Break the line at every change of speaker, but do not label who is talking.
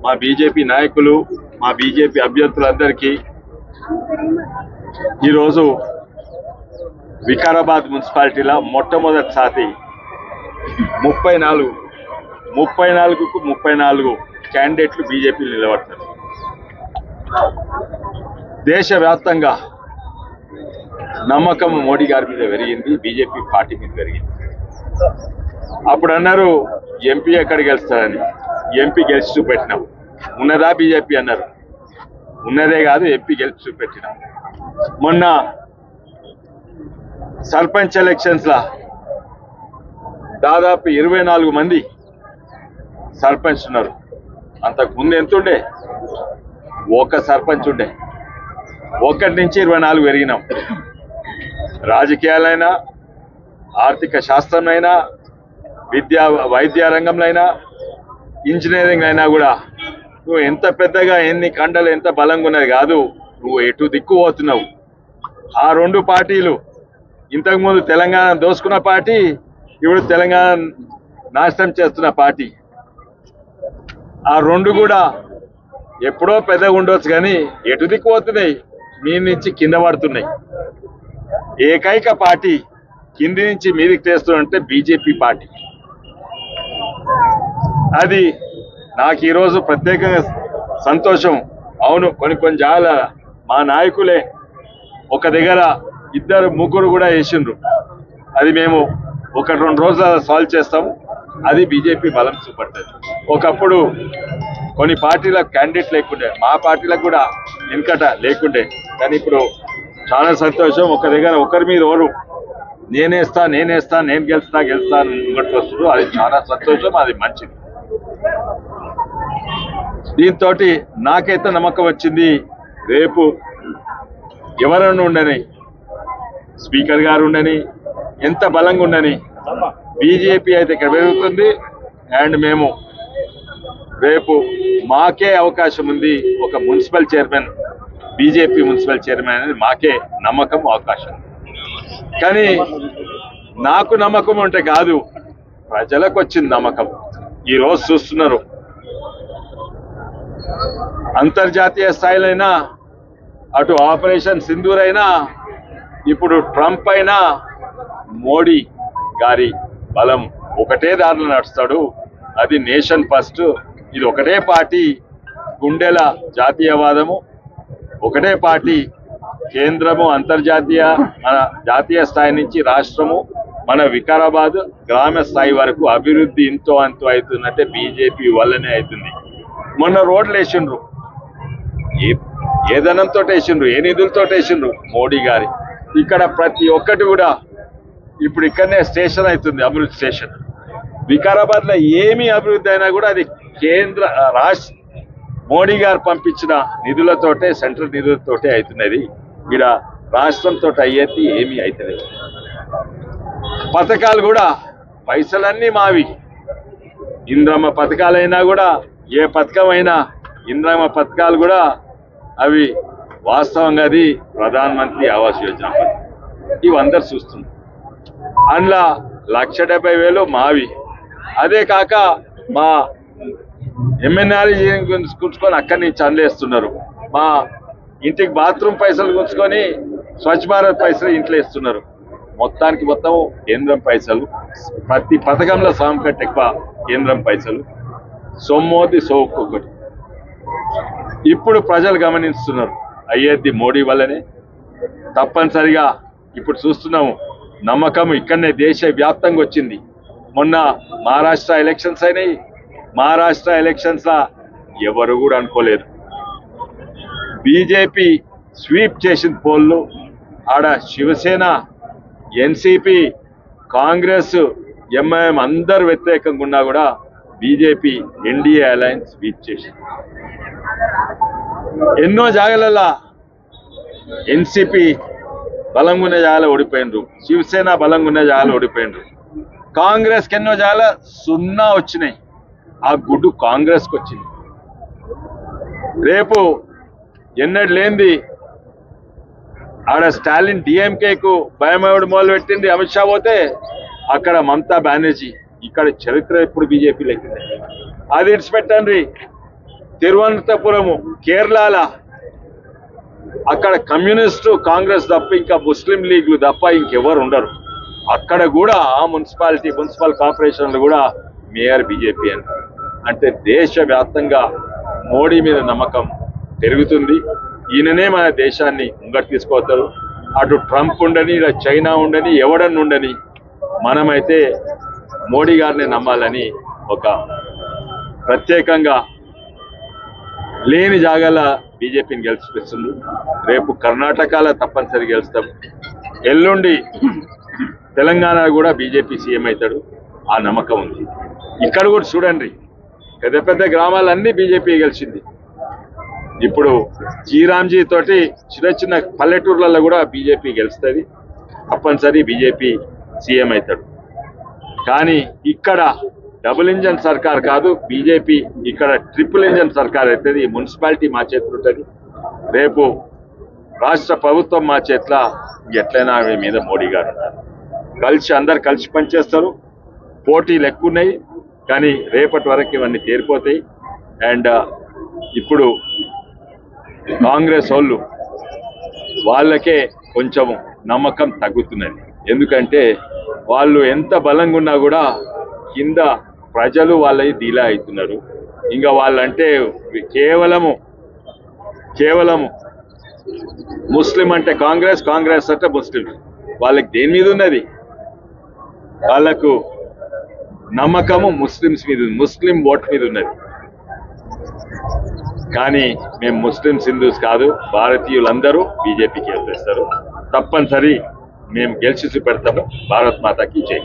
మా బీజేపీ నాయకులు మా బీజేపీ అభ్యర్థులందరికీ ఈరోజు వికారాబాద్ మున్సిపాలిటీలో మొట్టమొదటిసారి 34 క్యాండిడేట్లు బీజేపీలు నిలబడతారు. దేశవ్యాప్తంగా నమ్మకం మోడీ గారి మీద పెరిగింది, బీజేపీ పార్టీ మీద పెరిగింది. అప్పుడు అన్నారు ఎంపీ ఎక్కడ గెలుస్తారని, ఎంపీ గెలిచి చూపెట్టినాం. ఉన్నదా బీజేపీ అన్నారు, ఉన్నదే కాదు ఎంపీ గెలిచి చూపెట్టినాం. మొన్న సర్పంచ్ ఎలక్షన్స్లా దాదాపు 24 మంది సర్పంచ్ ఉన్నారు. అంతకుముందు ఎంతుండే, ఒక సర్పంచ్ ఉండే. 1 నుంచి 24 పెరిగినాం. రాజకీయాలైనా, ఆర్థిక శాస్త్రంలో, వైద్య రంగంలో, ఇంజనీరింగ్ అయినా కూడా నువ్వు ఎంత పెద్దగా ఎన్ని కండలు ఎంత బలంగా ఉన్నది కాదు, నువ్వు ఎటు దిక్కు పోతున్నావు. ఆ 2 పార్టీలు ఇంతకుముందు తెలంగాణ దోసుకున్న పార్టీ, ఇప్పుడు తెలంగాణ నాశనం చేస్తున్న పార్టీ. ఆ 2 కూడా ఎప్పుడో పెద్దగా ఉండొచ్చు కానీ ఎటు దిక్కు పోతున్నాయి, మీ నుంచి కింద పడుతున్నాయి. ఏకైక పార్టీ కింది నుంచి మీదికి తెస్తుందంటే బీజేపీ పార్టీ. అది నాకు ఈరోజు ప్రత్యేకంగా సంతోషం. అవును, కొన్ని జాల మా నాయకులే ఒక దగ్గర 2-3 కూడా వేసిండ్రు. అది మేము 1-2 రోజులు సాల్వ్ చేస్తాము. అది బీజేపీ బలం చూపడుతుంది. ఒకప్పుడు కొన్ని పార్టీలకు క్యాండిడేట్ లేకుండే, మా పార్టీలకు కూడా వెనుకట లేకుండే. కానీ ఇప్పుడు చాలా సంతోషం. ఒక దగ్గర ఒకరి మీద ఎవరు నేనేస్తా నేను గెలుస్తా ముంగట్టు వస్తున్నారు. అది చాలా సంతోషం, అది మంచిది. దీంతో నాకైతే నమ్మకం వచ్చింది, రేపు ఎవరన్నా ఉండని, స్పీకర్ గారు ఉండని, ఎంత బలంగా ఉండని, బీజేపీ అయితే ఇక్కడ పెరుగుతుంది. అండ్ మేము రేపు మాకే అవకాశం ఉంది. ఒక municipal chairman, BJP municipal chairman అనేది మాకే నమ్మకం, అవకాశం. కానీ నాకు నమ్మకం అంటే కాదు, ప్రజలకు వచ్చింది నమ్మకం. ఈరోజు చూస్తున్నారు, అంతర్జాతీయ స్థాయిలైనా, అటు ఆపరేషన్ సింధూర్ అయినా, ఇప్పుడు ట్రంప్ అయినా, మోడీ గారి బలం ఒకటే దారిలో నడుస్తాడు. అది నేషన్ ఫస్ట్. ఇది ఒకటే పార్టీ, గుండెల జాతీయవాదము, ఒకటే పార్టీ. కేంద్రము, అంతర్జాతీయ, మన జాతీయ స్థాయి నుంచి రాష్ట్రము, మన వికారాబాద్ గ్రామ స్థాయి వరకు అభివృద్ధి ఇంతో అంతో అవుతుందంటే బీజేపీ వల్లనే అవుతుంది. మొన్న రోడ్లు వేసిండ్రు, ఏ ధనంతో వేసిండ్రు, ఏ నిధులతో వేసిండ్రు, మోడీ గారి. ఇక్కడ ప్రతి ఒక్కటి కూడా ఇప్పుడు ఇక్కడనే స్టేషన్ అవుతుంది, అభివృద్ధి స్టేషన్. వికారాబాద్ లో ఏమి అభివృద్ధి అయినా కూడా అది రాష్ట్ర మోడీ గారు పంపించిన నిధులతోటే, సెంట్రల్ నిధులతోటే అవుతున్నది. ఇక్కడ రాష్ట్రంతో అయ్యేది ఏమీ అవుతలేదు. పథకాలు కూడా పైసలన్నీ మావి. ఇంద్రమ్మ పథకాలైనా కూడా, ఏ పథకమైనా, ఇంద్రమ్మ పథకాలు కూడా అవి వాస్తవంగా అది ప్రధానమంత్రి ఆవాస్ యోజన పథకం. ఇవి అందరు చూస్తున్నారు. అందులో 1,70,000 మావి. అదే కాక మా ఎంఎన్ఆర్జీ గుంచుకొని అక్కడి నుంచి అందేస్తున్నారు. మా ఇంటికి బాత్రూమ్ పైసలు గుంచుకొని స్వచ్ఛ భారత్ పైసలు ఇంట్లో ఇస్తున్నారు. మొత్తం కేంద్రం పైసలు. ప్రతి పథకంలో సగం కంటే ఎక్కువ కేంద్రం పైసలు. సొమ్మోది సోకొకటి. ఇప్పుడు ప్రజలు గమనిస్తున్నారు, అయ్యేది మోడీ వల్లనే. తప్పనిసరిగా ఇప్పుడు చూస్తున్నాము, నమ్మకం ఇక్కడనే దేశవ్యాప్తంగా వచ్చింది. మొన్న మహారాష్ట్ర ఎలక్షన్స్ అయినాయి. మహారాష్ట్ర ఎలక్షన్స్ ఎవరు కూడా అనుకోలేదు బీజేపీ స్వీప్ చేసిన పోల్లో. ఆడ శివసేన, ఎన్సీపీ, కాంగ్రెస్, ఎంఐఎం అందరు వ్యతిరేకంగా ఉన్నా కూడా బీజేపీ ఎన్డీఏ అలయన్స్ స్వీప్ చేసింది. ఎన్నో జాగాలలో ఎన్సీపీ బలంగా ఉన్న జాగాలో ఓడిపోయినరు, శివసేన బలంగా ఉన్న జాగాలో ఓడిపోయినరు. కాంగ్రెస్కి ఎన్నో జాగాల 0 వచ్చినాయి. ఆ గుడ్డు కాంగ్రెస్కి వచ్చింది. రేపు ఎన్నడు లేనిది ఆడ స్టాలిన్ డిఎంకేకు భయమేవుడు మొదలు పెట్టింది. అమిత్ షా పోతే అక్కడ మమతా బెనర్జీ. ఇక్కడ చరిత్ర ఎప్పుడు బీజేపీ లేకుండా. అది ఇడిచిపెట్టండి. తిరువనంతపురము కేరళ అక్కడ కమ్యూనిస్టు కాంగ్రెస్ తప్ప ఇంకా ముస్లిం లీగ్లు తప్ప ఇంకెవరు ఉండరు. అక్కడ కూడా మున్సిపల్ కార్పొరేషన్లు కూడా మేయర్ బీజేపీ అని. అంటే దేశవ్యాప్తంగా మోడీ మీద నమ్మకం పెరుగుతుంది. ఈయననే మన దేశాన్ని ముంగట్ తీసుకుపోతారు. అటు ట్రంప్ ఉండని, ఇలా చైనా ఉండని, ఎవడన్నా ఉండని, మనమైతే మోడీ గారిని నమ్మాలని ఒక ప్రత్యేకంగా లేని జాగాల బీజేపీని గెలిపిస్తుంది. రేపు కర్ణాటకలో తప్పనిసరి గెలుస్తాం. ఎల్లుండి తెలంగాణ కూడా బీజేపీ సీఎం అవుతాడు. ఆ నమ్మకం ఉంది. ఇక్కడ కూడా చూడండి, పెద్ద పెద్ద గ్రామాలన్నీ బీజేపీ గెలిచింది. ఇప్పుడు జీరాంజీ తోటి చిన్న చిన్న పల్లెటూర్లలో కూడా బీజేపీ గెలుస్తుంది. తప్పనిసరి బీజేపీ సీఎం అవుతాడు. కానీ ఇక్కడ డబుల్ ఇంజన్ సర్కార్ కాదు బీజేపీ, ఇక్కడ ట్రిపుల్ ఇంజన్ సర్కార్ అవుతుంది. మున్సిపాలిటీ మా చేతులు ఉంటుంది. రేపు రాష్ట్ర ప్రభుత్వం మా చేతిలో ఎట్లయినా ఆమె మీద మోడీ గారు ఉన్నారు. అందరు కలిసి పనిచేస్తారు. పోటీలు ఎక్కువ ఉన్నాయి, కానీ రేపటి వరకు ఇవన్నీ తేరిపోతాయి. అండ్ ఇప్పుడు కాంగ్రెస్ వాళ్ళకే కొంచెం నమ్మకం తగ్గుతున్నది. ఎందుకంటే వాళ్ళు ఎంత బలంగా ఉన్నా కూడా కింద ప్రజలు వాళ్ళని డీలా అవుతున్నారు. ఇంకా వాళ్ళంటే కేవలము ముస్లిం అంటే కాంగ్రెస్ అంటే ముస్లిం. వాళ్ళకి దేని మీద ఉన్నది? వాళ్ళకు నమ్మకము ముస్లిమ్స్ మీద, ముస్లిం ఓట్ మీద ఉన్నది. కానీ మేము ముస్లిమ్స్ హిందూస్ కాదు, భారతీయులందరూ బీజేపీకి వేస్తారు. తప్పనిసరి మేము గెలిచి చూపెడతాము. భారత్ మాతాకి జై.